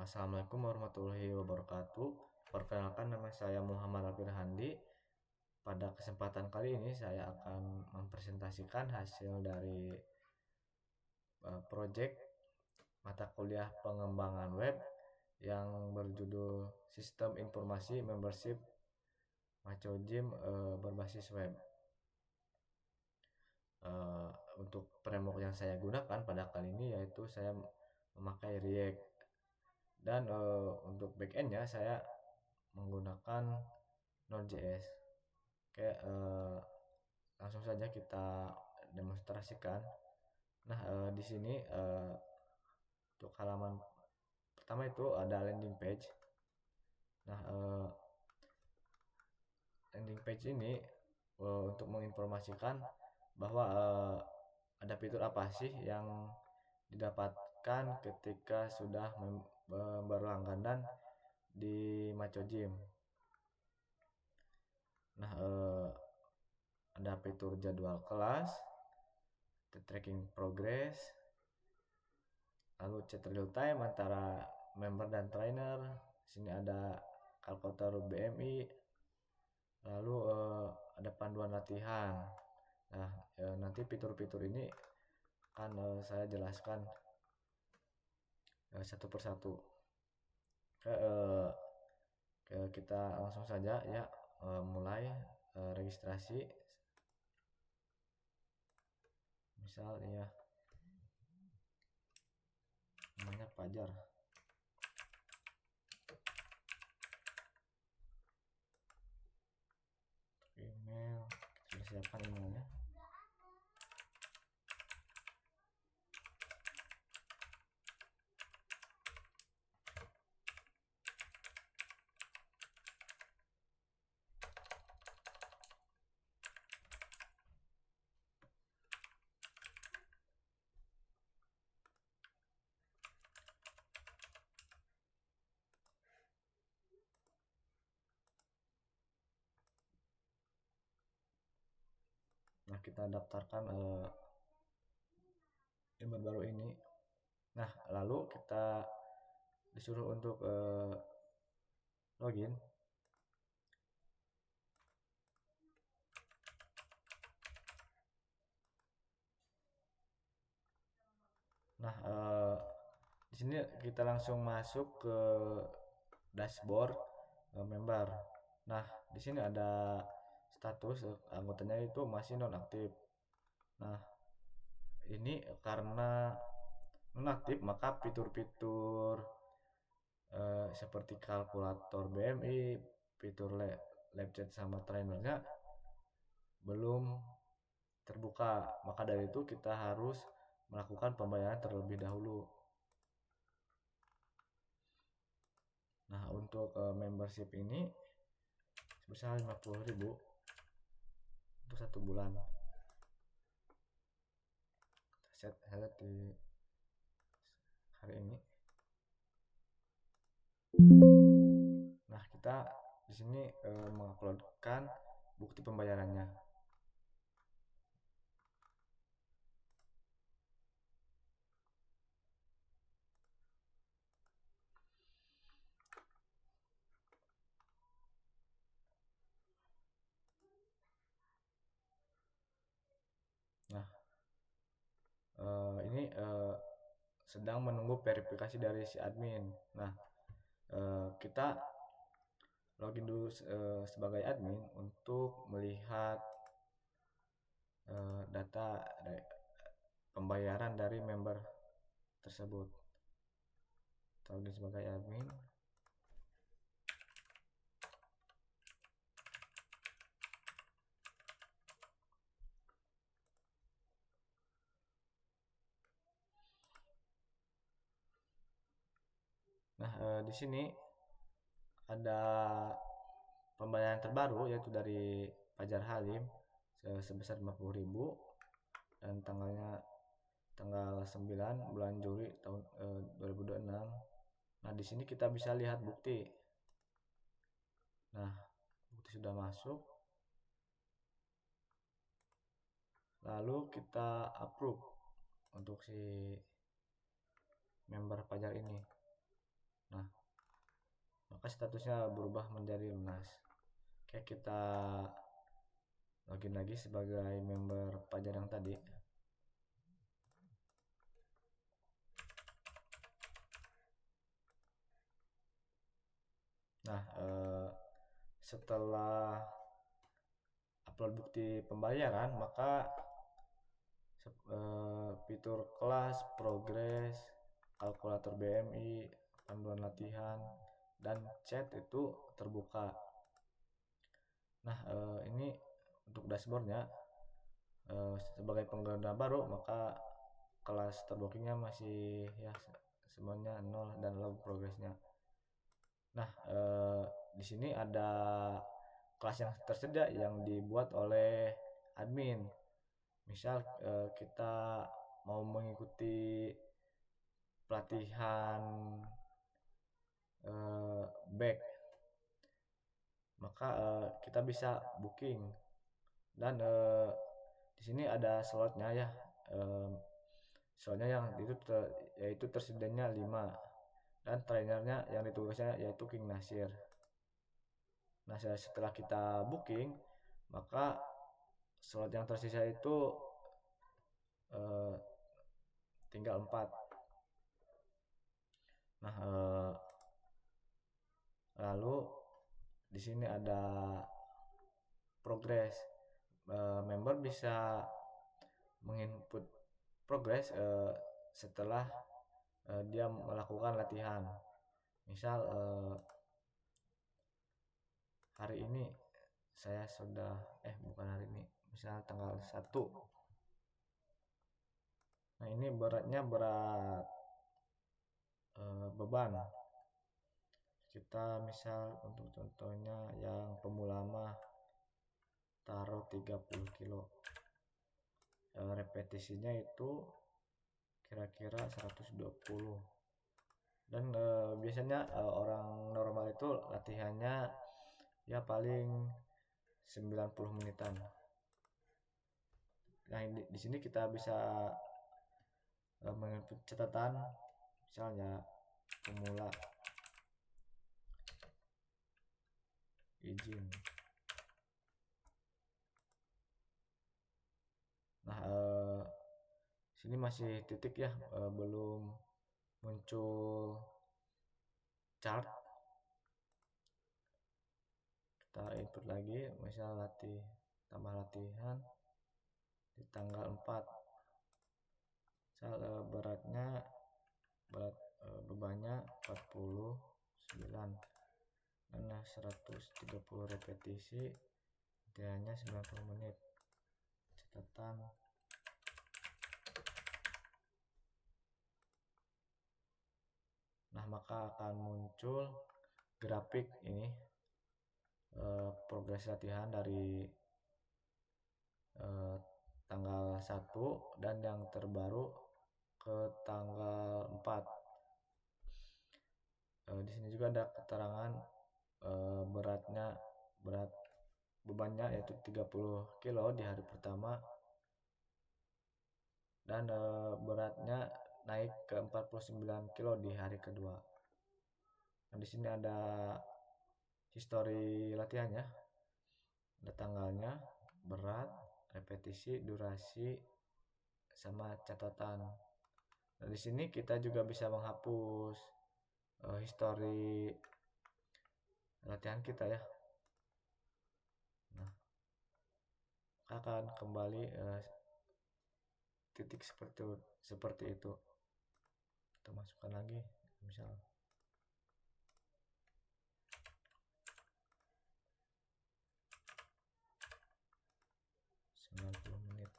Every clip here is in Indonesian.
Assalamualaikum warahmatullahi wabarakatuh. Perkenalkan, nama saya Muhammad Alfir Handi. Pada kesempatan kali ini saya akan mempresentasikan hasil dari proyek mata kuliah pengembangan web yang berjudul Sistem Informasi Membership Macho Gym berbasis web. Untuk framework yang saya gunakan pada kali ini yaitu saya memakai React, dan untuk backendnya saya menggunakan Node.js. Oke, langsung saja kita demonstrasikan. Nah, di sini untuk halaman pertama itu ada landing page. Nah, landing page ini untuk menginformasikan bahwa ada fitur apa sih yang didapatkan ketika sudah berlangganan di Macho Gym. Nah, ada fitur jadwal kelas, tracking progress, lalu chat real time antara member dan trainer. Sini ada kalkulator BMI, lalu ada panduan latihan. Nah, nanti fitur-fitur ini akan saya jelaskan satu persatu. Kita langsung saja ya, mulai registrasi. Misal ya, namanya Fajar. Email, kita siapkan emailnya. Nah, kita daftarkan email baru ini. Nah, lalu kita disuruh untuk login. Nah, di sini kita langsung masuk ke dashboard member. Nah, di sini ada status anggotanya itu masih nonaktif. Nah, ini karena nonaktif, maka fitur-fitur seperti kalkulator BMI, fitur live chat sama trainernya belum terbuka. Maka dari itu kita harus melakukan pembayaran terlebih dahulu. Nah, untuk membership ini sebesar 50.000 untuk 1 bulan. Kita set di hari ini. Nah, kita di sini menguploadkan bukti pembayarannya. Nah, ini sedang menunggu verifikasi dari si admin. Nah, kita login dulu sebagai admin untuk melihat data pembayaran dari member tersebut. Kita login sebagai admin. Nah, di sini ada pembayaran terbaru yaitu dari Fajar Halim sebesar 50.000 dan tanggal 9 bulan Juli tahun 2026. Nah, di sini kita bisa lihat bukti. Nah, bukti sudah masuk. Lalu kita approve untuk si member Fajar ini. Nah, maka statusnya berubah menjadi lunas. Oke, kita login lagi sebagai member Pajar yang tadi. Nah, setelah upload bukti pembayaran, maka fitur kelas, progres, kalkulator BMI, panduan latihan, dan chat itu terbuka. Nah, ini untuk dashboardnya, sebagai pengguna baru maka kelas terbookingnya masih ya semuanya 0 dan log progresnya. Nah, di sini ada kelas yang tersedia yang dibuat oleh admin. Misal kita mau mengikuti pelatihan back, maka kita bisa booking dan di sini ada slotnya ya. Slotnya yang itu yaitu tersedianya 5 dan trainernya yang ditugasnya yaitu King Nasir. Nah, setelah kita booking, maka slot yang tersisa itu eh, tinggal 4. Nah, lalu di sini ada progres. Member bisa menginput progres setelah dia melakukan latihan. Misal hari ini saya sudah bukan hari ini, misal tanggal 1. Nah, ini beratnya berat beban. Kita misal untuk contohnya yang pemula mah taruh 30 kilo. Repetisinya itu kira-kira 120. Dan biasanya orang normal itu latihannya ya paling 90 menitan. Nah, di sini kita bisa menginput catatan, misalnya pemula izin. Nah, sini masih titik ya, belum muncul chart. Kita input lagi, misal tambah latihan di tanggal 4. Misal berat bebannya 49 dan 130 repetisi, latihannya 90 menit. Catatan. Nah, maka akan muncul grafik ini progres latihan dari tanggal 1 dan yang terbaru ke tanggal 4. Di sini juga ada keterangan berat bebannya yaitu 30 kilo di hari pertama dan beratnya naik ke 49 kilo di hari kedua. Nah, di sini ada histori latihannya, ada tanggalnya, berat, repetisi, durasi, sama catatan. Nah, di sini kita juga bisa menghapus histori latihan kita ya. Nah, akan kembali titik seperti itu. Kita masukkan lagi, misal 90 menit.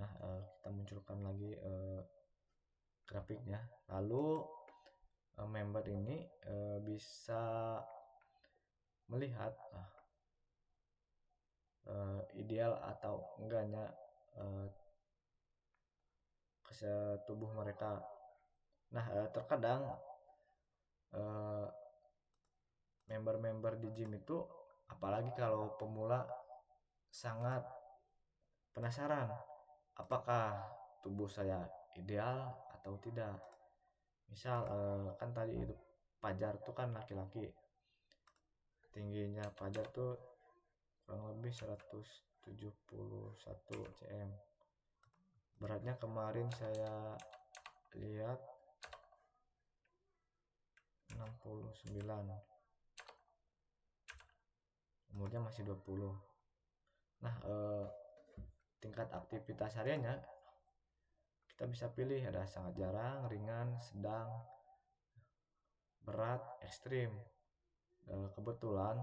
Nah, kita munculkan lagi grafiknya. Lalu member ini bisa melihat ideal atau enggaknya tubuh mereka. Nah, terkadang member-member di gym itu, apalagi kalau pemula, sangat penasaran apakah tubuh saya ideal atau tidak. Misal kan tadi itu Fajar tuh kan laki-laki, tingginya Fajar tuh kurang lebih 171 cm. Beratnya kemarin saya lihat 69, umurnya masih 20. Nah, tingkat aktivitas hariannya kita bisa pilih, ada sangat jarang, ringan, sedang, berat, ekstrim. Kebetulan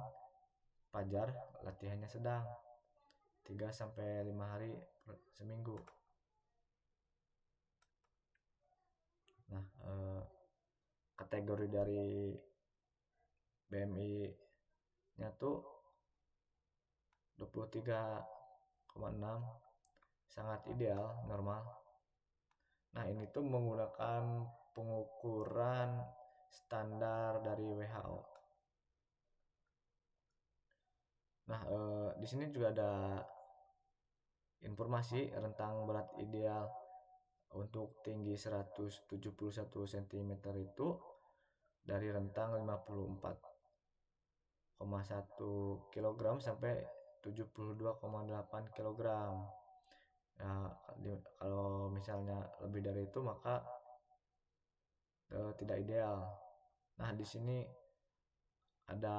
Fajar latihannya sedang, 3 sampai 5 hari seminggu. Nah, kategori dari BMI-nya tuh 23,6, sangat ideal, normal. Nah, ini tuh menggunakan pengukuran standar dari WHO. Nah, di sini juga ada informasi rentang berat ideal untuk tinggi 171 cm itu dari rentang 54,1 kg sampai 72,8 kg. Nah, kalau misalnya lebih dari itu maka tidak ideal. Nah, di sini ada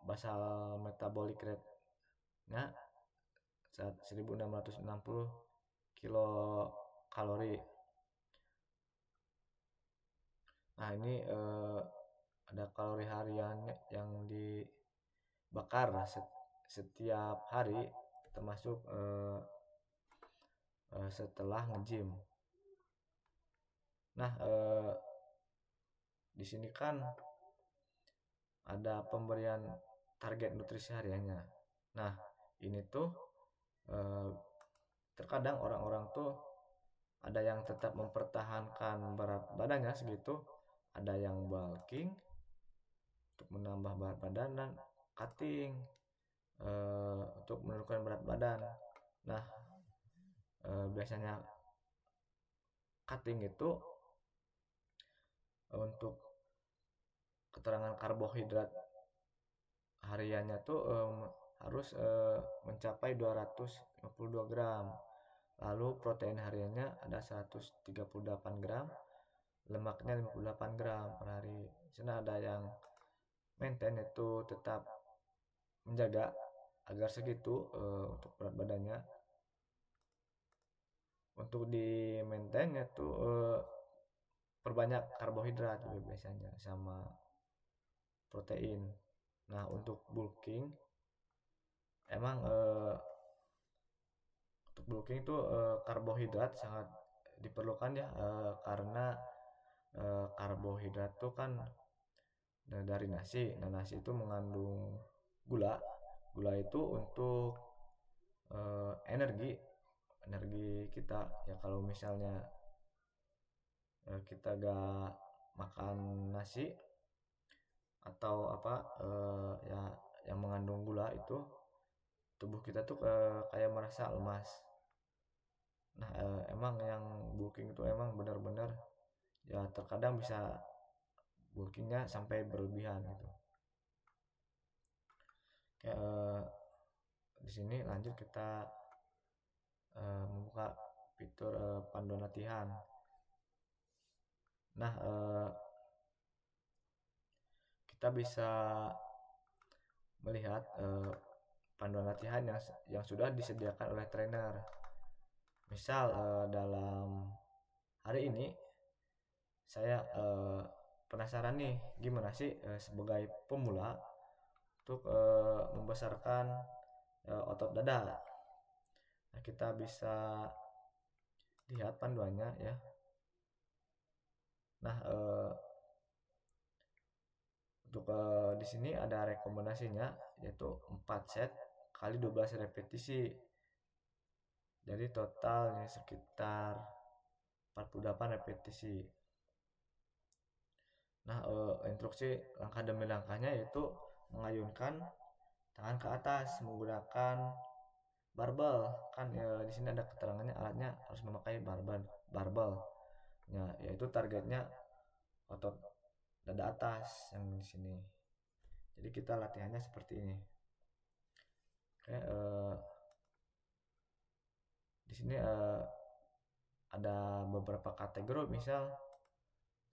basal metabolic rate-nya 1660 kilokalori. Nah, ini ada kalori harian yang dibakar setiap hari, termasuk setelah nge-gym. Nah, di sini kan ada pemberian target nutrisi hariannya. Nah, ini tuh terkadang orang-orang tuh ada yang tetap mempertahankan berat badannya segitu, ada yang bulking untuk menambah berat badan, dan cutting untuk menurunkan berat badan. Nah, biasanya cutting itu untuk keterangan karbohidrat hariannya tuh harus mencapai 252 gram. Lalu protein hariannya ada 138 gram, lemaknya 58 gram per hari. Sana ada yang maintain itu tetap menjaga agar segitu untuk berat badannya. Untuk di maintain itu perbanyak karbohidrat biasanya sama protein. Nah, untuk bulking emang untuk bulking itu karbohidrat sangat diperlukan ya, karena karbohidrat itu kan dari nasi. Nah, nasi itu mengandung gula. Gula itu untuk energi kita ya. Kalau misalnya kita gak makan nasi atau apa ya yang mengandung gula, itu tubuh kita tuh kayak merasa lemas. Nah, emang yang bulking itu emang benar-benar ya, terkadang bisa bulkingnya sampai berlebihan gitu. Kayak di sini lanjut kita membuka fitur panduan latihan. Nah, kita bisa melihat panduan latihan yang sudah disediakan oleh trainer. Misal dalam hari ini saya penasaran nih, gimana sih sebagai pemula untuk membesarkan otot dada. Nah, kita bisa lihat panduannya ya. Nah, untuk di sini ada rekomendasinya, yaitu 4 set kali 12 repetisi. Jadi totalnya sekitar 48 repetisi. Nah, instruksi langkah demi langkahnya, yaitu mengayunkan tangan ke atas menggunakan barbel. Kan di sini ada keterangannya alatnya harus memakai barbel. Ya, yaitu targetnya otot dada atas yang di sini. Jadi kita latihannya seperti ini. Oke, di sini ada beberapa kategori. Misal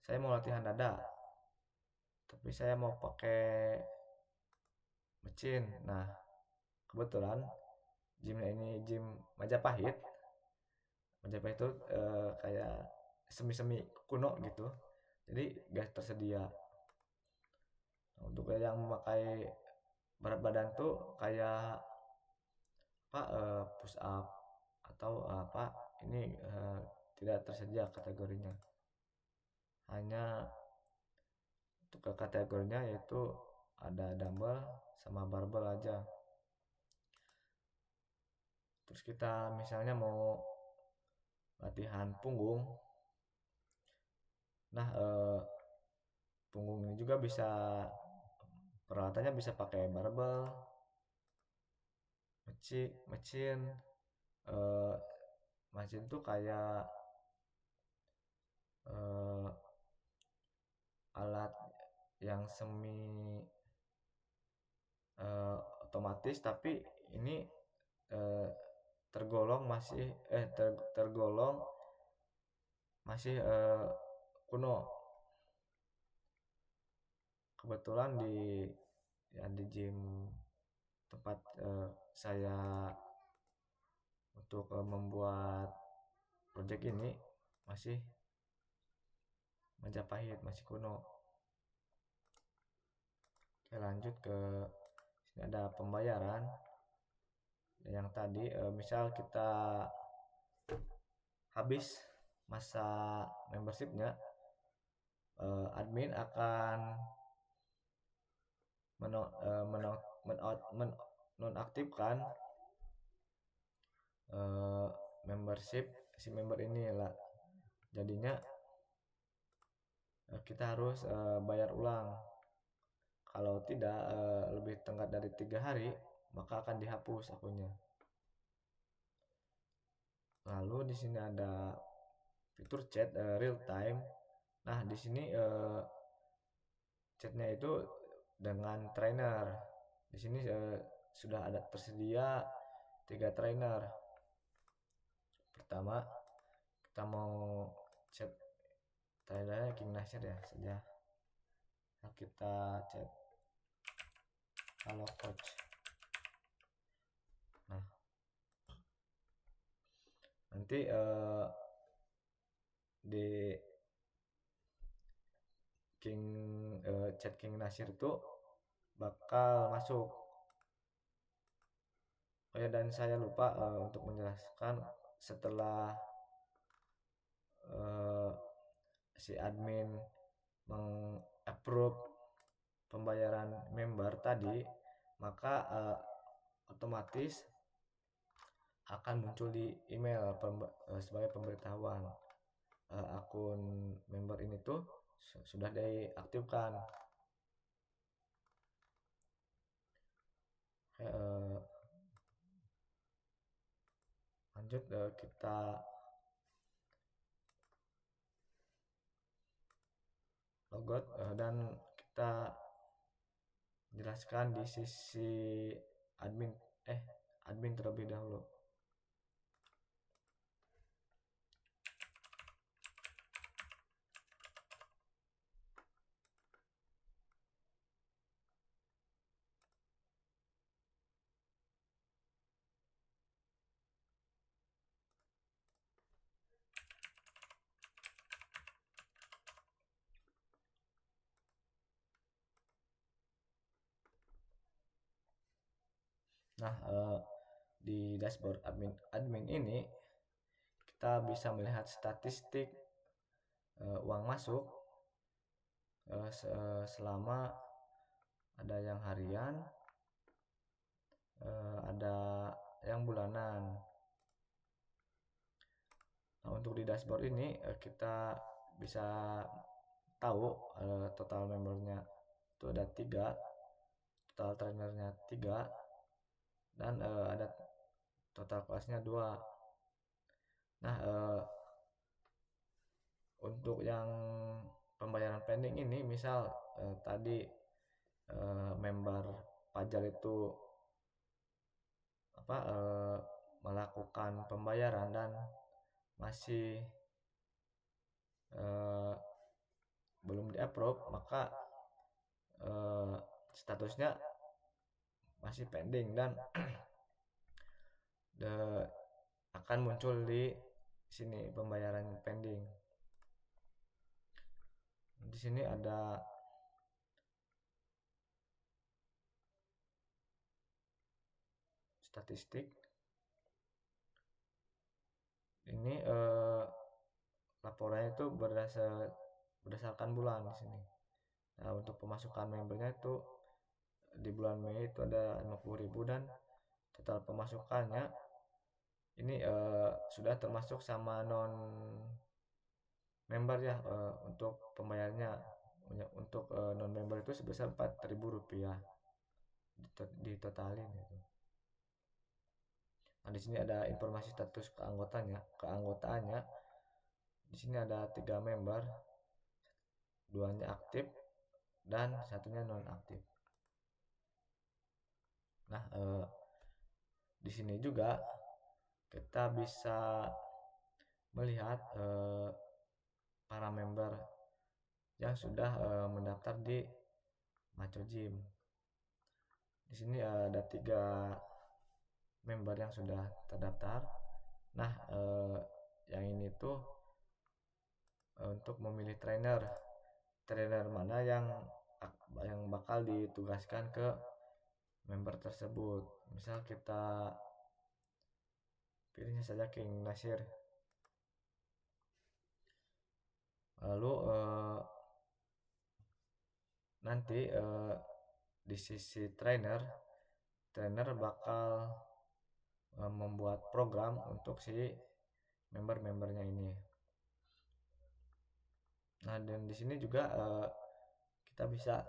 saya mau latihan dada, tapi saya mau pakai mesin. Nah, kebetulan gymnya ini gym Majapahit. Majapahit itu kayak semi-semi kuno gitu. Jadi gak tersedia. Nah, untuk yang memakai berat badan tuh kayak apa, push up atau apa, ini tidak tersedia kategorinya. Hanya untuk kategorinya yaitu ada dumbbell sama barbell aja. Terus kita misalnya mau latihan punggung. Nah, punggung ini juga bisa, peralatannya bisa pakai barbel, mesin. Mesin tuh kayak alat yang semi otomatis, tapi ini tergolong masih kuno. Kebetulan di gym tempat saya untuk membuat project ini masih Majapahit, masih kuno. Oke, lanjut ke sini ada pembayaran. Yang tadi misal kita habis masa membershipnya, admin akan menonaktifkan membership si member ini lah. Jadinya kita harus bayar ulang. Kalau tidak lebih tenggat dari 3 hari, maka akan dihapus akunnya. Lalu di sini ada fitur chat real time. Nah, di sini chatnya itu dengan trainer. Di sini sudah ada tersedia 3 trainer. Pertama, kita mau chat trainernya King Nasir ya saja. Nah, kita chat halo coach. Nah, nanti di chat King Nasir itu bakal masuk. Oh ya, dan saya lupa untuk menjelaskan, setelah si admin mengapprove pembayaran member tadi, maka otomatis akan muncul di email sebagai pemberitahuan akun member ini tuh sudah diaktifkan. Lanjut, kita logout dan kita jelaskan di sisi admin terlebih dahulu. Nah, di dashboard admin ini kita bisa melihat statistik uang masuk selama, ada yang harian, ada yang bulanan. Nah, untuk di dashboard ini kita bisa tahu total membernya itu ada 3, total trainernya 3, dan ada total kelasnya 2. Nah, untuk yang pembayaran pending ini misal tadi member Fajar itu melakukan pembayaran dan masih eh, belum di-approve, maka eh, statusnya masih pending dan akan muncul di sini pembayaran pending. Di sini ada statistik. Ini laporannya itu berdasarkan bulan di sini. Nah, untuk pemasukan membernya itu di bulan Mei itu ada 50.000 dan total pemasukannya ini sudah termasuk sama non member ya, untuk pembayarannya untuk non member itu sebesar Rp4.000 ditotalin gitu. Nah, di sini ada informasi status keanggotaannya. Di sini ada 3 member, 2-nya aktif dan 1-nya non aktif. Nah, di sini juga kita bisa melihat para member yang sudah mendaftar di Maco Gym. Di sini ada 3 member yang sudah terdaftar. Nah, yang ini tuh untuk memilih trainer mana yang bakal ditugaskan ke member tersebut. Misal kita pilihnya saja King Nasir. Lalu nanti di sisi trainer bakal membuat program untuk si member-membernya ini. Nah, dan di sini juga kita bisa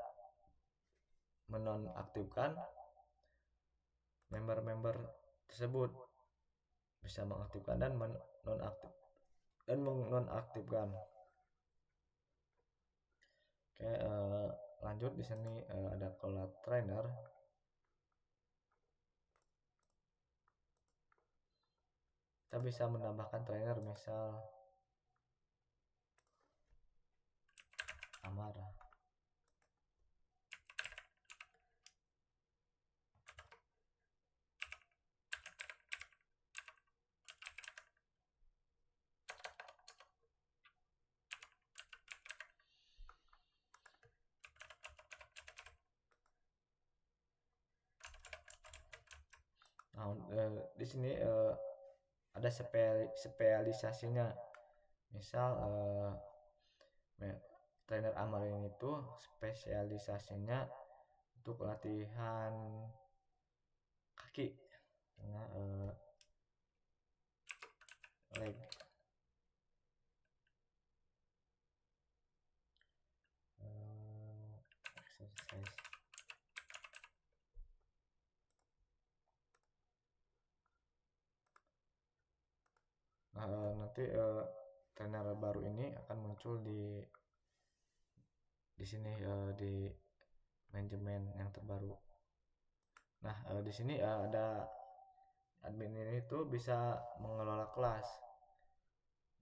menonaktifkan member-member tersebut, bisa mengaktifkan dan menonaktifkan. Oke, lanjut di sini ada collab trainer. Kita bisa menambahkan trainer misal Amar. Nah, di sini ada spesialisasinya. Misal trainer Amar ini tuh spesialisasinya untuk latihan kaki, nah, leg. Exercise. Nah, nanti trainer baru ini akan muncul di sini di manajemen yang terbaru. Nah, di sini ada admin ini tuh bisa mengelola kelas.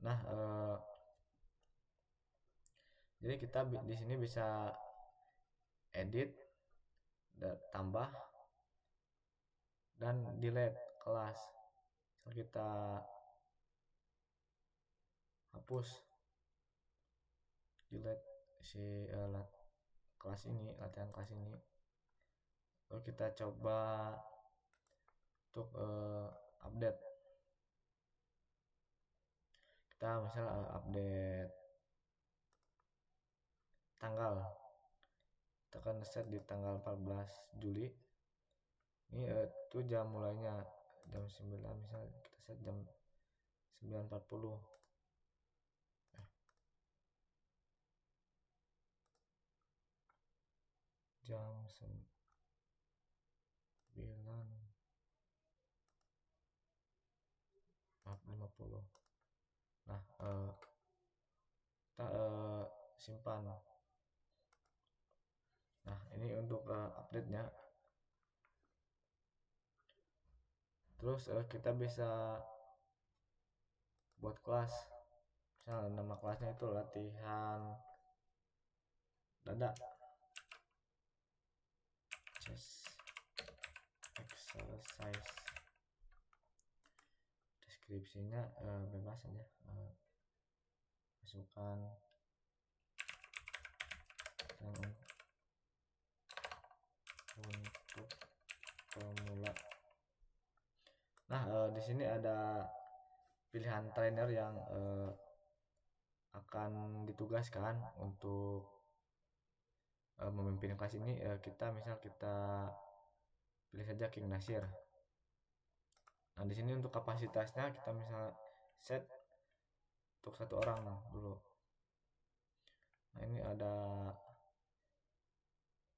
Nah, jadi kita di sini bisa edit, tambah, dan delete kelas. So, kita hapus, delete si kelas ini, latihan kelas ini. Lalu kita coba untuk update. Kita misalnya update tanggal, kita akan set di tanggal 14 Juli. Ini itu jam mulainya jam 9, misalnya kita set jam 9.40. jam 9:50. Nah, kita simpan. Nah, ini untuk update-nya. Terus kita bisa buat kelas. Misalnya nama kelasnya itu latihan dada, chest exercise. Deskripsinya bebas aja, masukkan untuk pemula. Nah, di sini ada pilihan trainer yang akan ditugaskan untuk memimpin kelas ini. Kita pilih saja King Nasir. Nah, di sini untuk kapasitasnya kita misal set untuk 1 orang dulu. Nah, ini ada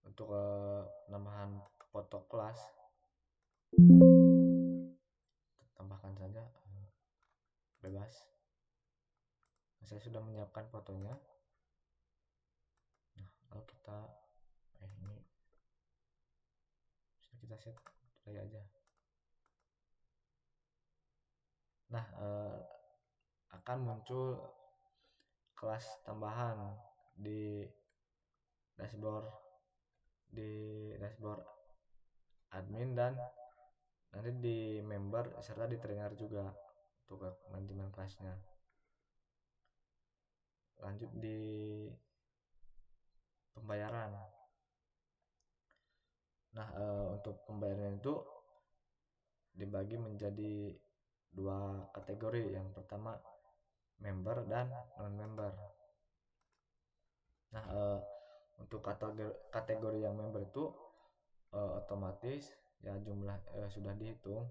untuk penambahan foto kelas. Tambahkan saja, bebas. Nah, saya sudah menyiapkan fotonya. Nah, lalu kita ini bisa kita set play aja. Nah, akan muncul kelas tambahan di dashboard admin dan nanti di member serta di trainer juga untuk manajemen kelasnya. Lanjut di pembayaran. Nah, untuk pembayaran itu dibagi menjadi 2 kategori. Yang pertama member dan non member. Nah, untuk kategori yang member itu otomatis ya jumlah sudah dihitung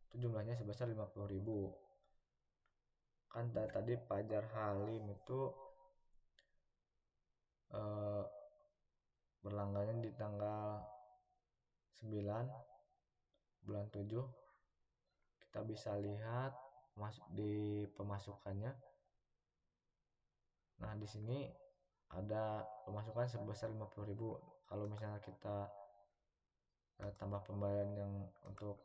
itu jumlahnya sebesar 50.000. Kan tadi Fajar Halim itu berlangganan di tanggal 9 bulan 7. Kita bisa lihat masuk di pemasukannya. Nah, di sini ada pemasukan sebesar 50.000. Kalau misalnya kita tambah pembayaran yang untuk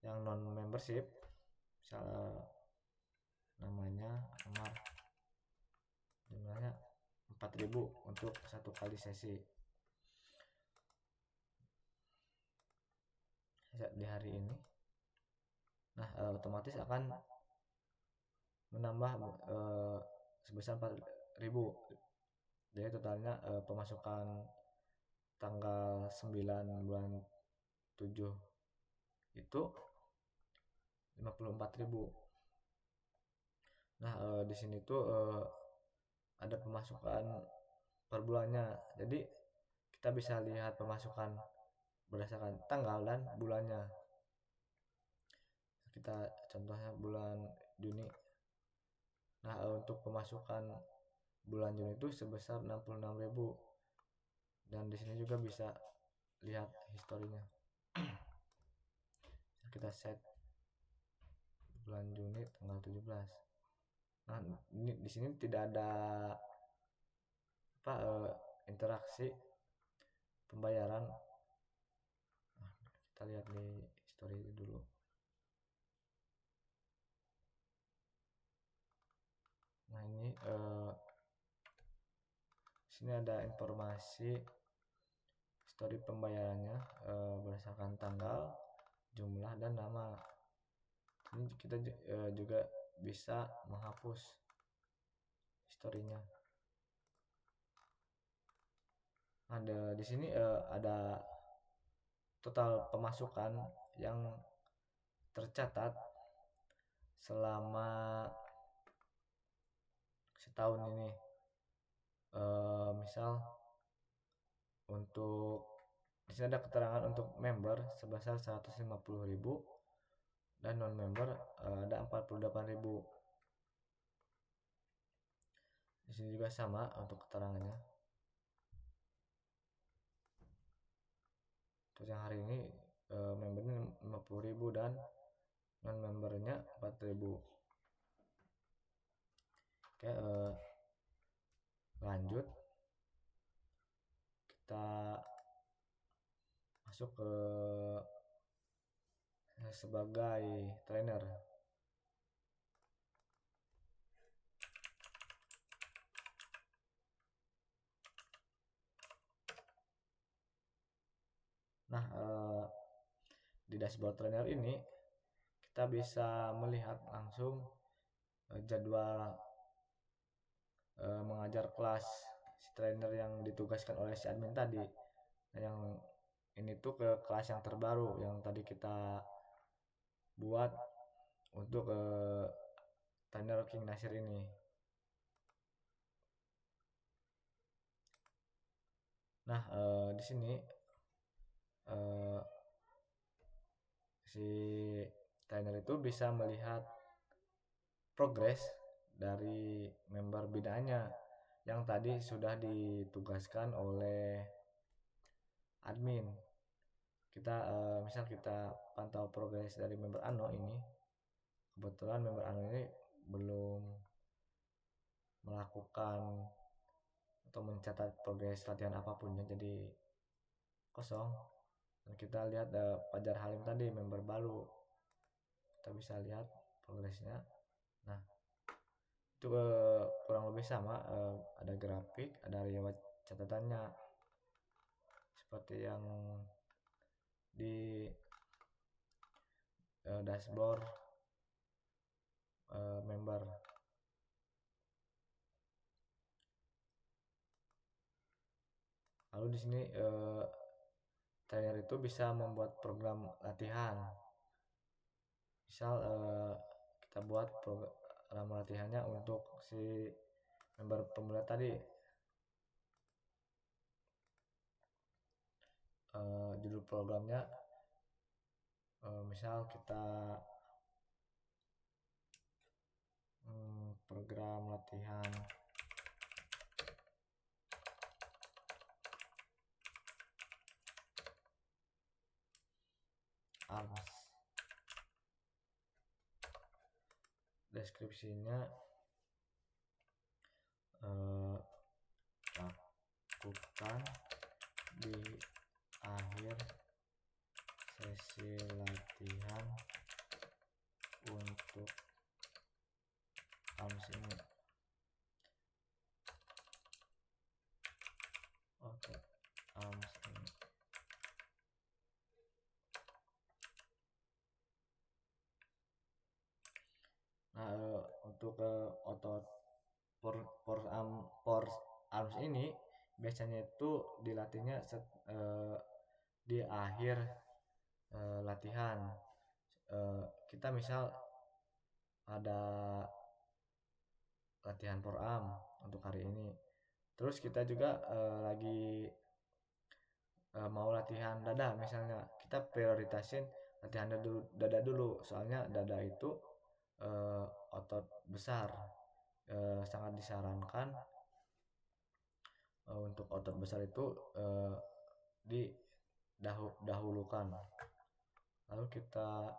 yang non membership, misalnya namanya Amar, jumlahnya 4.000 untuk 1 kali sesi di hari ini. Nah, otomatis akan menambah sebesar 4.000. Jadi totalnya pemasukan tanggal 9 bulan 7 itu 54.000. Nah, di sini tuh ada pemasukan per bulannya. Jadi kita bisa lihat pemasukan berdasarkan tanggal dan bulannya. Kita contohnya bulan Juni. Nah, untuk pemasukan bulan Juni itu sebesar 66.000. Dan di sini juga bisa lihat historinya. Kita set bulan Juni tanggal 17. Nah, ini di sini tidak ada interaksi pembayaran. Nah, kita lihat di history dulu. Nah, ini sini ada informasi history pembayarannya berdasarkan tanggal, jumlah dan nama. Ini kita juga bisa menghapus historinya. Nah, di sini ada total pemasukan yang tercatat selama setahun ini. Misal untuk di sini ada keterangan untuk member sebesar 150.000 dan non member ada 48.000. Di sini juga sama untuk keterangannya. Terus yang hari ini membernya 50.000 dan non membernya 4.000. Oke, lanjut kita masuk ke sebagai trainer. Nah, di dashboard trainer ini kita bisa melihat langsung jadwal mengajar kelas si trainer yang ditugaskan oleh si admin tadi. Nah, yang ini tuh ke kelas yang terbaru yang tadi kita buat untuk trainer King Nasir ini. Nah, di sini eh, si trainer itu bisa melihat progres dari member binaannya yang tadi sudah ditugaskan oleh admin. Kita misal kita pantau progres dari member Ano ini, kebetulan member Ano ini belum melakukan atau mencatat progres latihan apapun ya, jadi kosong. Dan kita lihat Fajar Halim tadi member baru, kita bisa lihat progresnya. Nah, itu kurang lebih sama, ada grafik, ada riwayat catatannya seperti yang di dashboard member. Lalu di sini trainer itu bisa membuat program latihan. Misal kita buat program latihannya untuk si member pemula tadi. Judul programnya misal kita program latihan arms. Deskripsinya lakukan di akhir sesi latihan untuk arms ini. Oke, arms ini. Nah, untuk otot force arms ini biasanya itu dilatihnya di akhir latihan. Kita misal ada latihan forearm untuk hari ini, terus kita juga lagi mau latihan dada misalnya, kita prioritasin latihan dada dulu, soalnya dada itu otot besar, sangat disarankan untuk otot besar itu didahulukan. Lalu kita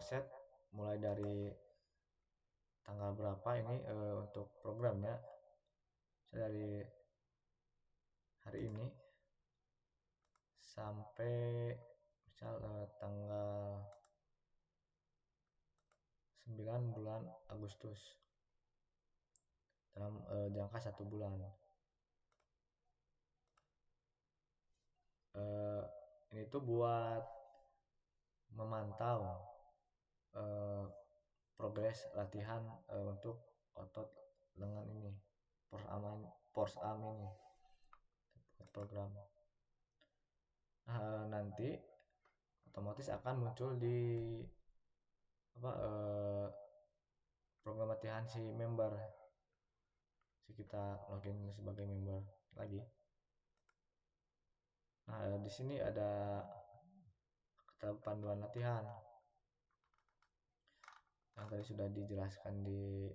set mulai dari tanggal berapa ini untuk programnya. Saya dari hari ini sampai misal tanggal 9 bulan Agustus, dalam jangka 1 bulan. Ini tuh buat memantau progres latihan untuk otot lengan ini, force arm ini program. Nah, nanti otomatis akan muncul di program latihan si member, si kita login sebagai member lagi. Nah, di sini ada panduan latihan yang tadi sudah dijelaskan di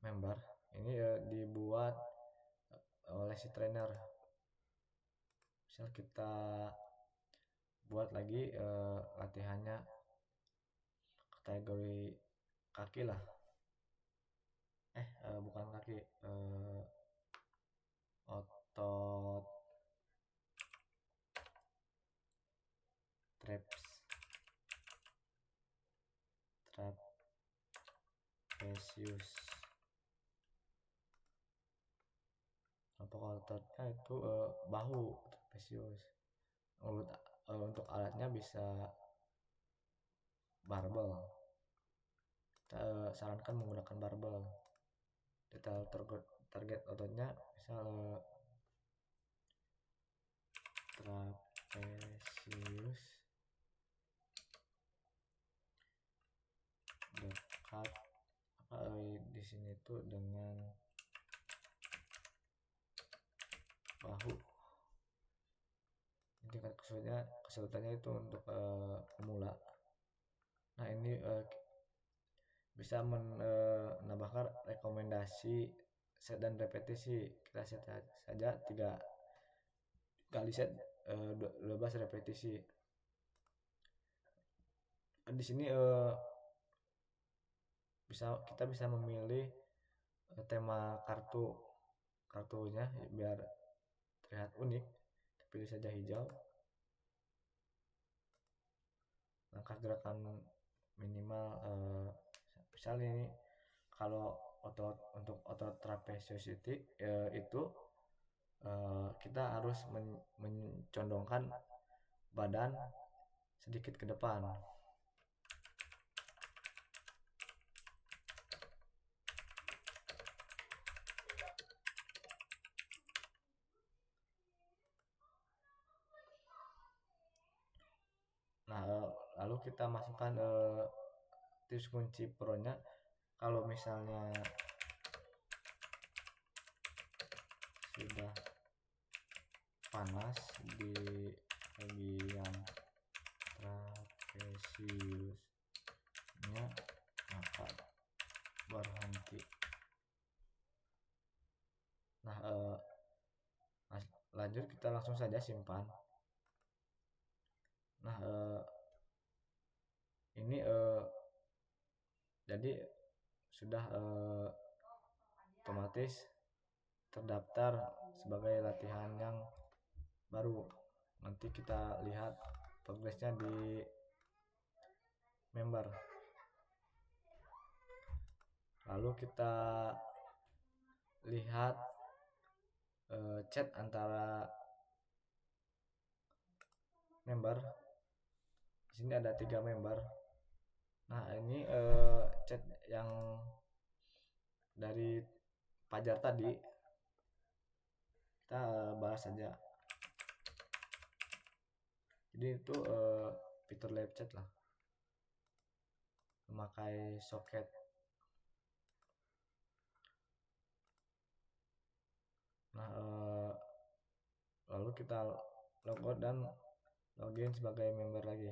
member. Ini dibuat oleh si trainer. Misal kita buat lagi latihannya kategori kaki lah, bukan kaki, otot trapesius. Kelompok ototnya itu bahu, trapesius. Untuk alatnya bisa barbel. Kita sarankan menggunakan barbel. Detail target ototnya misal trapesius dekat di sini tuh dengan bahu. Ini tingkat kesulitannya itu untuk pemula. Nah ini bisa menambahkan rekomendasi set dan repetisi. Kita set saja 3 kali set 12 repetisi. Di sini kita bisa memilih tema kartunya biar terlihat unik. Kita pilih saja hijau. Langkah gerakan minimal misalnya ini kalau untuk otot trapesius itu kita harus mencondongkan badan sedikit ke depan. Nah, lalu kita masukkan tips kunci pro-nya. Kalau misalnya sudah panas di bagian trapesiusnya, maka berhenti. Nah, lanjut kita langsung saja simpan. Nah, ini jadi sudah otomatis terdaftar sebagai latihan yang baru. Nanti kita lihat progresnya di member. Lalu kita lihat chat antara member. Di sini ada 3 member. Nah ini chat yang dari Fajar tadi kita bahas saja. Jadi itu fitur live chat lah, memakai soket. Nah lalu kita logout dan login sebagai member lagi.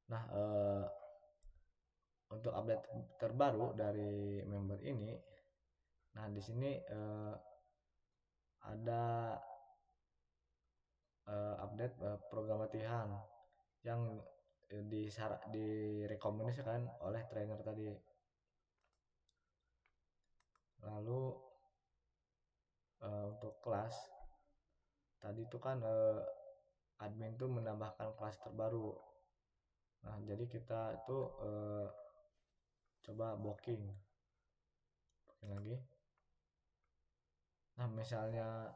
Nah untuk update terbaru dari member ini, nah di sini ada update program latihan yang direkomendasikan oleh trainer tadi. Lalu untuk kelas tadi itu kan admin tuh menambahkan kelas terbaru. Nah jadi kita itu coba booking lagi. Nah misalnya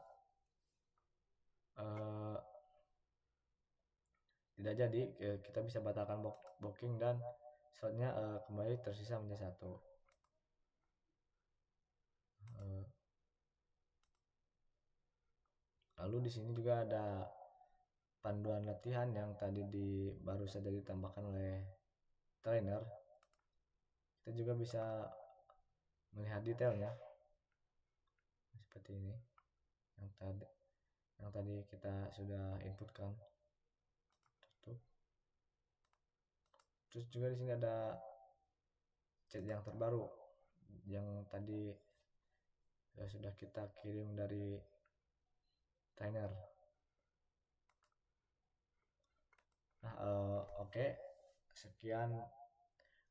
tidak jadi, kita bisa batalkan booking dan slotnya kembali tersisa menjadi 1. Lalu di sini juga ada panduan latihan yang tadi baru saja ditambahkan oleh trainer. Kita juga bisa melihat detailnya seperti ini yang tadi kita sudah inputkan. Tutup. Terus juga di sini ada chat yang terbaru yang tadi sudah kita kirim dari trainer. Nah, oke, sekian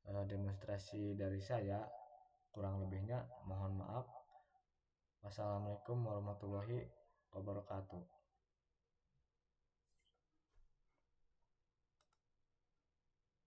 demonstrasi dari saya. Kurang lebihnya mohon maaf. Wassalamualaikum warahmatullahi wabarakatuh.